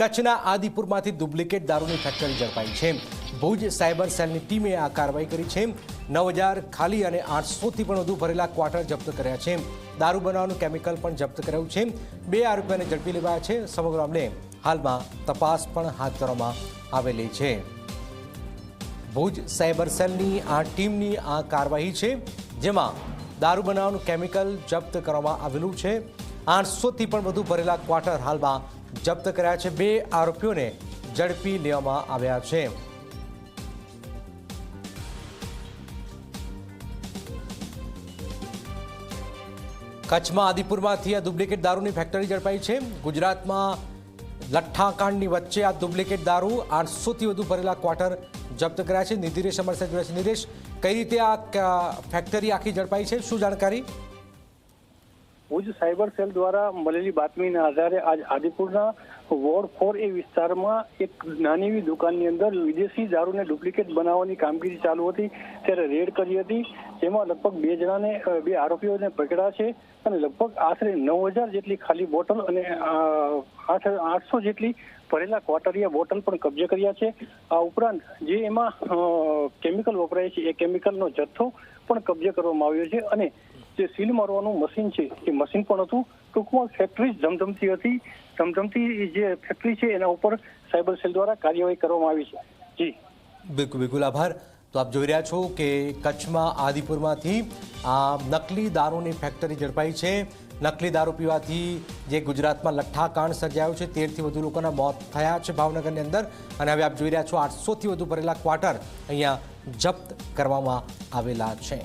કચ્છના આદિપુરમાંથી ડુપ્લિકેટ દારૂની ફેક્ટરી ઝડપાઈ છે। ભુજ સાયબર સેલની ટીમે આ કાર્યવાહી કરી છે। 9000 ખાલી અને 800થી પણ વધુ ભરેલા ક્વાર્ટર જપ્ત કર્યા છે। દારૂ બનાવવાનું કેમિકલ પણ જપ્ત કરાયું છે। 2 આરોપીઓને ઝડપી લેવાયા છે। સમગ્ર મામલે હાલમાં તપાસ પણ હાથ ધરવામાં આવેલી છે। ભુજ સાયબર સેલની આ ટીમની આ કાર્યવાહી છે, જેમાં દારૂ બનાવવાનું કેમિકલ જપ્ત કરવામાં આવેલું છે। 800થી પણ વધુ ભરેલા ક્વાર્ટર હાલમાં જપ્ત કર્યા છે। 2 આરોપીઓને ઝડપી લેવામાં આવ્યા છે। કચ્છમાં આદિપુરમાંથી આ ડુપ્લિકેટ દારૂની ફેક્ટરી ઝડપાઈ છે। ગુજરાતમાં લઠ્ઠાકાંડની વચ્ચે આ ડુપ્લિકેટ દારૂ 800થી વધુ ભરેલા ક્વાર્ટર જપ્ત કર્યા છે। નિધિરેશ અમારી સાથે જોડાયા છે। નિધિરેશ, કઈ રીતે આ ફેક્ટરી આખી ઝડપાઈ છે, શું જાણકારી? ભુજ સાયબર સેલ દ્વારા મળેલી બાતમીના આધારે આજ આદિપુરના વોર્ડ 4A વિસ્તારમાં એક નાની એવી દુકાનની અંદર વિદેશી દારૂને ડુપ્લિકેટ બનાવવાની કામગીરી ચાલુ હતી, ત્યારે રેડ કરી હતી। જેમાં લગભગ 2 જણાને 2 આરોપીઓને પકડ્યા છે અને લગભગ આશરે 9000 જેટલી ખાલી બોટલ અને 800 જેટલી ભરેલા ક્વાર્ટરિયા બોટલ પણ કબજે કર્યા છે। આ ઉપરાંત જે એમાં કેમિકલ વપરાય છે એ કેમિકલનો જથ્થો પણ કબજે કરવામાં આવ્યો છે અને જે સીલ મારવાનું મશીન છે એ મશીન પણ હતું। ટૂંકમાં ફેક્ટરી ધમધમતી હતી। ધમધમતી જે ફેક્ટરી છે એના ઉપર સાયબર સેલ દ્વારા કાર્યવાહી કરવામાં આવી છે। જી બિલકુલ બિલકુલ, આભાર। તો આપ જોઈ રહ્યા છો કે કચ્છમાં આદિપુરમાંથી આ નકલી દારૂની ફેક્ટરી ઝડપાઈ છે। નકલી દારૂ પીવાથી જે ગુજરાતમાં લઠ્ઠાકાંડ સર્જાયો છે, 13થી વધુ લોકોના મોત થયા છે ભાવનગરની અંદર, અને હવે આપ જોઈ રહ્યા છો 800થી વધુ ભરેલા ક્વાર્ટર અહીંયા જપ્ત કરવામાં આવેલા છે।